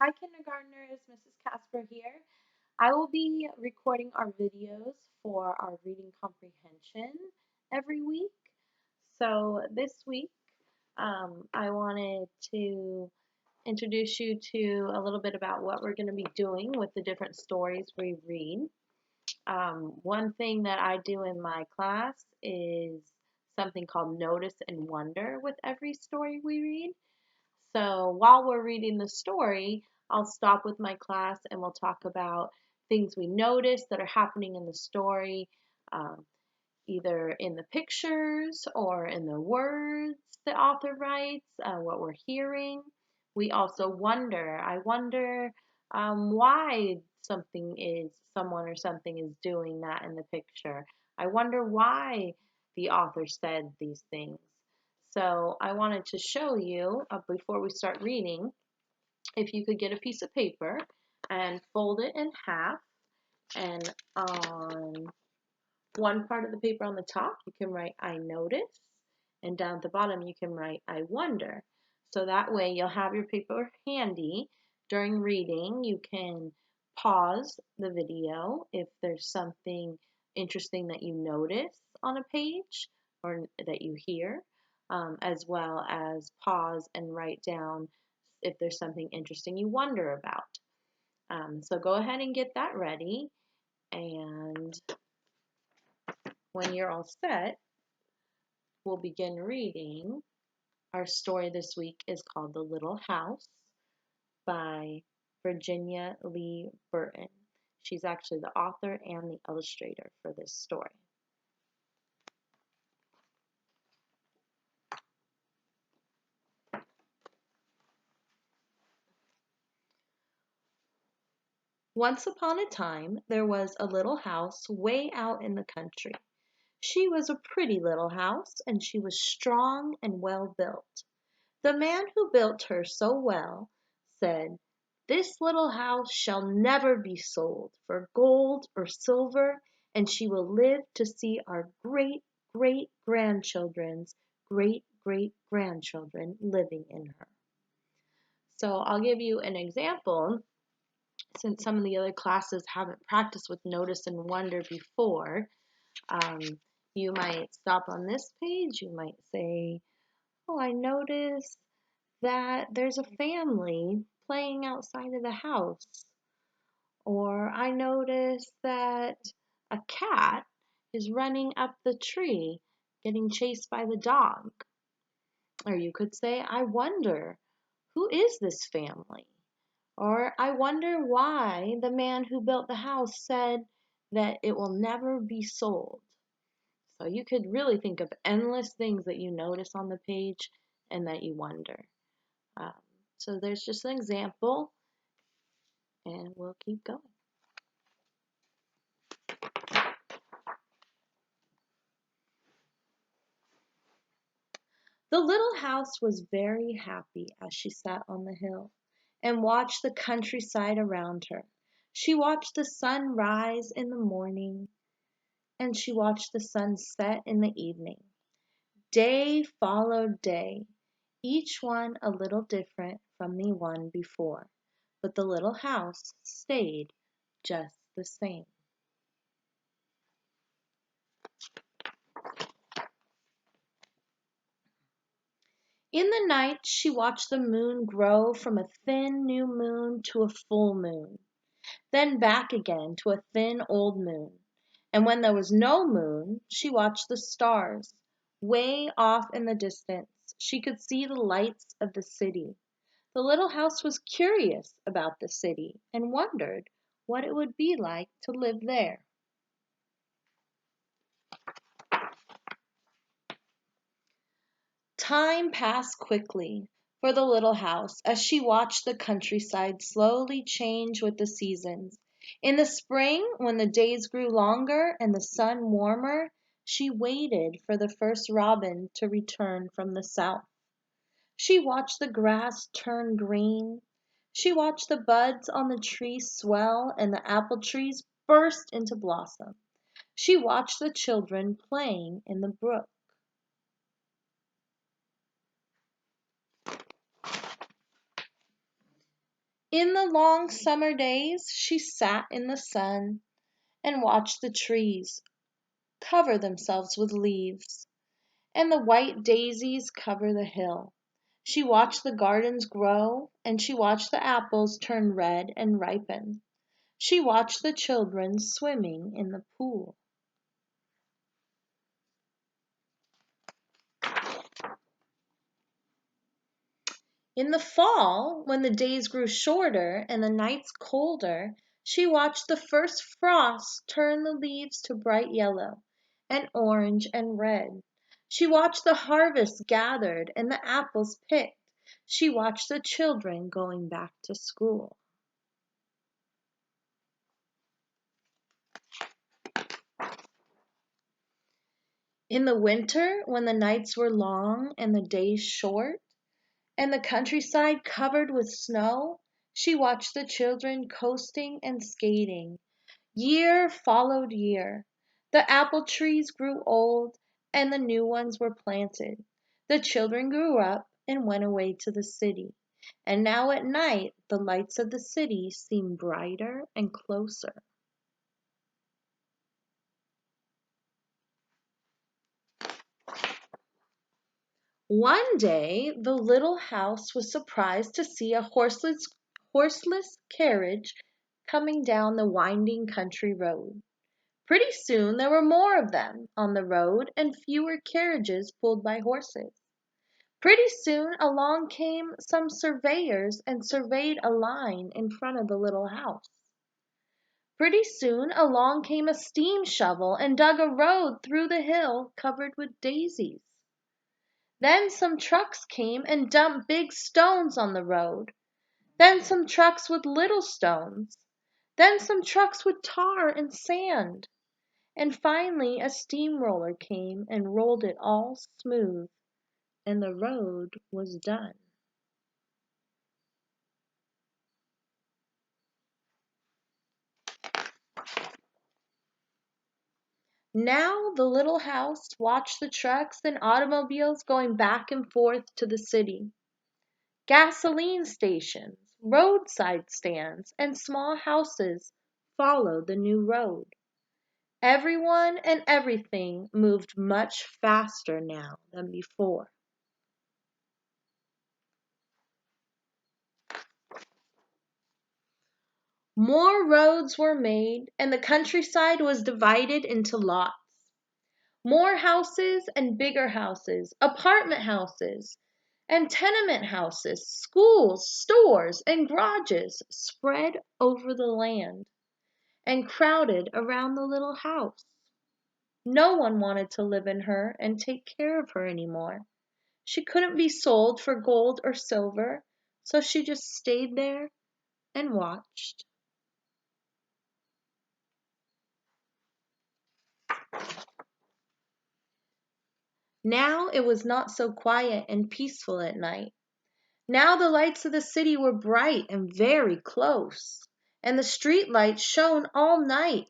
Hi kindergartners, Mrs. Casper here. I will be recording our videos for our reading comprehension every week. So this week I wanted to introduce you to a little bit about what we're going to be doing with the different stories we read. One thing that I do in my class is something called Notice and Wonder with every story we read. So while we're reading the story, I'll stop with my class and we'll talk about things we notice that are happening in the story, um, either in the pictures or in the words the author writes, what we're hearing. We also wonder. I wonder why someone or something is doing that in the picture. I wonder why the author said these things. So I wanted to show you, before we start reading, if you could get a piece of paper and fold it in half, and on one part of the paper on the top, you can write I notice, and down at the bottom, you can write I wonder. So that way you'll have your paper handy. During reading, you can pause the video if there's something interesting that you notice on a page or that you hear, as well as pause and write down if there's something interesting you wonder about. So go ahead and get that ready, and when you're all set, we'll begin reading. Our story this week is called The Little House by Virginia Lee Burton. She's actually the author and the illustrator for this story. Once upon a time, there was a little house way out in the country. She was a pretty little house, and she was strong and well built. The man who built her so well said, "This little house shall never be sold for gold or silver, and she will live to see our great great grandchildren's great great grandchildren living in her." So I'll give you an example, since some of the other classes haven't practiced with Notice and Wonder before. Um, you might stop on this page. You might say, "Oh, I noticed that there's a family playing outside of the house." Or I noticed that a cat is running up the tree getting chased by the dog. Or you could say, "I wonder, who is this family?" Or I wonder why the man who built the house said that it will never be sold. So you could really think of endless things that you notice on the page and that you wonder. Um, so there's just an example, and we'll keep going. The little house was very happy as she sat on the hill and watched the countryside around her. She watched the sun rise in the morning, and she watched the sun set in the evening. Day followed day, each one a little different from the one before, but the little house stayed just the same. In the night she watched the moon grow from a thin new moon to a full moon, then back again to a thin old moon. And when there was no moon, she watched the stars. Way off in the distance, she could see the lights of the city. The little house was curious about the city and wondered what it would be like to live there. Time passed quickly for the little house as she watched the countryside slowly change with the seasons. In the spring, when the days grew longer and the sun warmer, she waited for the first robin to return from the south. She watched the grass turn green. She watched the buds on the trees swell and the apple trees burst into blossom. She watched the children playing in the brook. In the long summer days, she sat in the sun and watched the trees cover themselves with leaves, and the white daisies cover the hill. She watched the gardens grow, and she watched the apples turn red and ripen. She watched the children swimming in the pool. In the fall, when the days grew shorter and the nights colder, she watched the first frost turn the leaves to bright yellow and orange and red. She watched the harvest gathered and the apples picked. She watched the children going back to school. In the winter, when the nights were long and the days short, and the countryside covered with snow, she watched the children coasting and skating. Year followed year. The apple trees grew old, and the new ones were planted. The children grew up and went away to the city. And now at night, the lights of the city seem brighter and closer. One day, the little house was surprised to see a horseless carriage coming down the winding country road. Pretty soon there were more of them on the road and fewer carriages pulled by horses. Pretty soon along came some surveyors and surveyed a line in front of the little house. Pretty soon along came a steam shovel and dug a road through the hill covered with daisies. Then some trucks came and dumped big stones on the road. Then some trucks with little stones. Then some trucks with tar and sand. And finally a steamroller came and rolled it all smooth, and the road was done. Now the little house watched the trucks and automobiles going back and forth to the city. Gasoline stations, roadside stands, and small houses followed the new road. Everyone and everything moved much faster now than before. More roads were made, and the countryside was divided into lots. More houses and bigger houses, apartment houses and tenement houses, schools, stores, and garages spread over the land and crowded around the little house. No one wanted to live in her and take care of her anymore. She couldn't be sold for gold or silver, so she just stayed there and watched. Now it was not so quiet and peaceful at night. Now the lights of the city were bright and very close, and the street lights shone all night.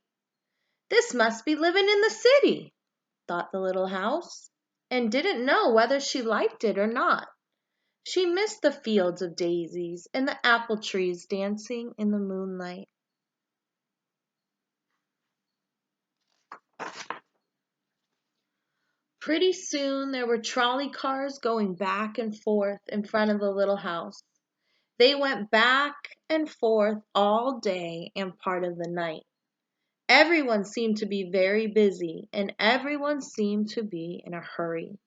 This must be living in the city, thought the little house, and didn't know whether she liked it or not. She missed the fields of daisies and the apple trees dancing in the moonlight. Pretty soon there were trolley cars going back and forth in front of the little house. They went back and forth all day and part of the night. Everyone seemed to be very busy, and everyone seemed to be in a hurry.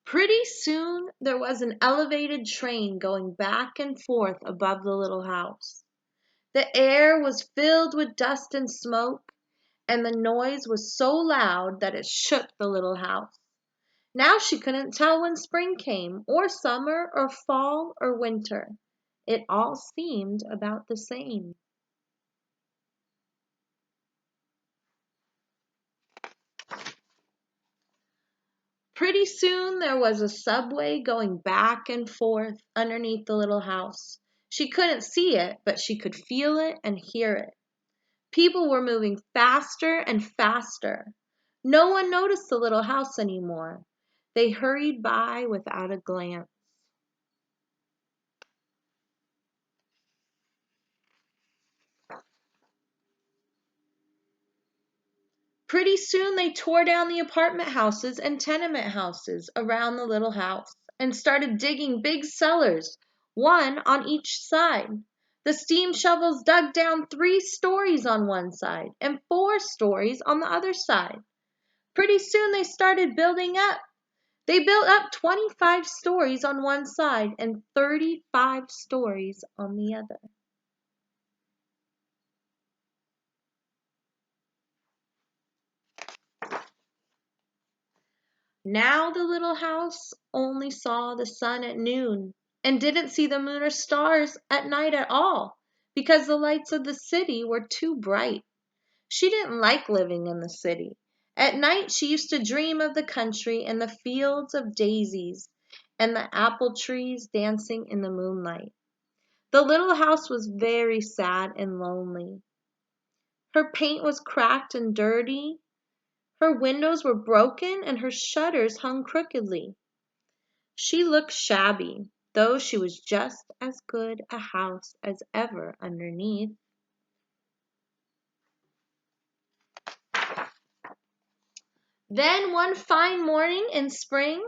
Pretty soon there was an elevated train going back and forth above the little house. The air was filled with dust and smoke, and the noise was so loud that it shook the little house. Now she couldn't tell when spring came, or summer, or fall, or winter. It all seemed about the same. Pretty soon there was a subway going back and forth underneath the little house. She couldn't see it, but she could feel it and hear it. People were moving faster and faster. No one noticed the little house anymore. They hurried by without a glance. Pretty soon they tore down the apartment houses and tenement houses around the little house and started digging big cellars, one on each side. The steam shovels dug down 3 stories on one side and 4 stories on the other side. Pretty soon they started building up. They built up 25 stories on one side and 35 stories on the other. Now the little house only saw the sun at noon and didn't see the moon or stars at night at all because the lights of the city were too bright. She didn't like living in the city. At night she used to dream of the country and the fields of daisies and the apple trees dancing in the moonlight. The little house was very sad and lonely. Her paint was cracked and dirty. Her windows were broken and her shutters hung crookedly. She looked shabby, though she was just as good a house as ever underneath. Then one fine morning in spring,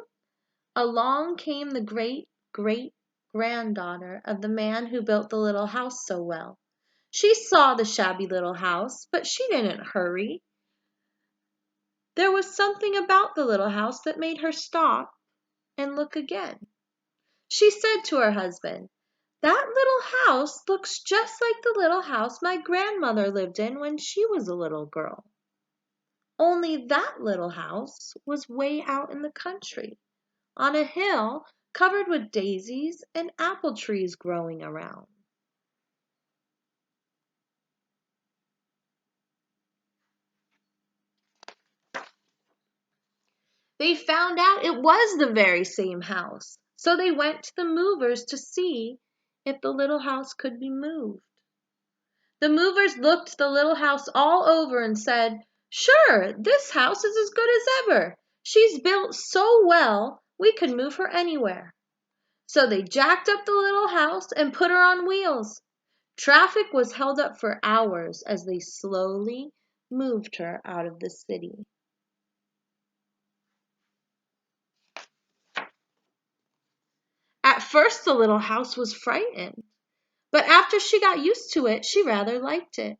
along came the great-great-granddaughter of the man who built the little house so well. She saw the shabby little house, but she didn't hurry. There was something about the little house that made her stop and look again. She said to her husband, "That little house looks just like the little house my grandmother lived in when she was a little girl. Only that little house was way out in the country, on a hill covered with daisies and apple trees growing around." They found out it was the very same house, so they went to the movers to see if the little house could be moved. The movers looked the little house all over and said, "Sure, this house is as good as ever. She's built so well, we could move her anywhere." So they jacked up the little house and put her on wheels. Traffic was held up for hours as they slowly moved her out of the city. At first, the little house was frightened. But after she got used to it, she rather liked it.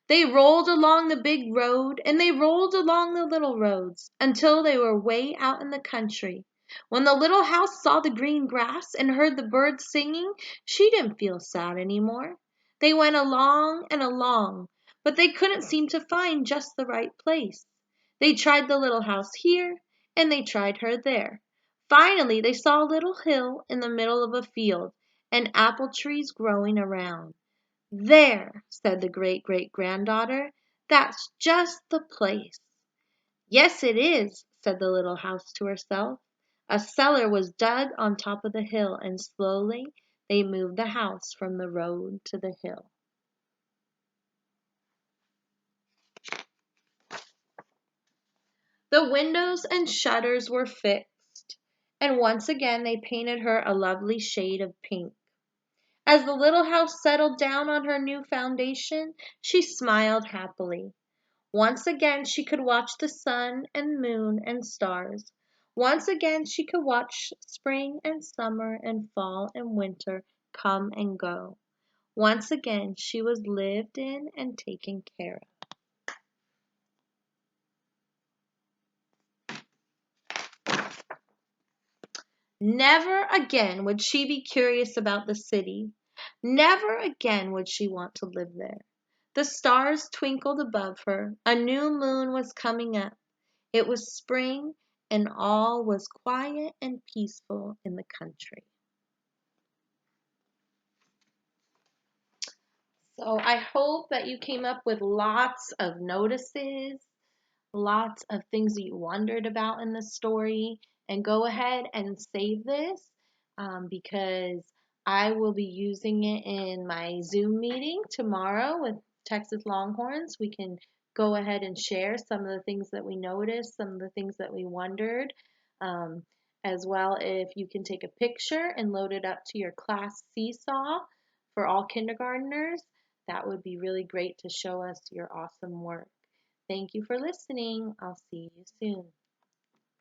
They rolled along the big road and they rolled along the little roads until they were way out in the country. When the little house saw the green grass and heard the birds singing, she didn't feel sad anymore. They went along and along, but they couldn't seem to find just the right place. They tried the little house here and they tried her there. Finally, they saw a little hill in the middle of a field and apple trees growing around. "There," said the great-great-granddaughter, "that's just the place." "Yes, it is," said the little house to herself. A cellar was dug on top of the hill, and slowly they moved the house from the road to the hill. The windows and shutters were fixed, and once again they painted her a lovely shade of pink. As the little house settled down on her new foundation, she smiled happily. Once again she could watch the sun and moon and stars. Once again she could watch spring and summer and fall and winter come and go. Once again she was lived in and taken care of. Never again would she be curious about the city. Never again would she want to live there. The stars twinkled above her. A new moon was coming up. It was spring, and all was quiet and peaceful in the country. So I hope that you came up with lots of notices, lots of things that you wondered about in the story, and go ahead and save this because I will be using it in my Zoom meeting tomorrow with Texas Longhorns. We can go ahead and share some of the things that we noticed, some of the things that we wondered. Um, as well, if you can take a picture and load it up to your class seesaw for all kindergartners, that would be really great to show us your awesome work. Thank you for listening. I'll see you soon.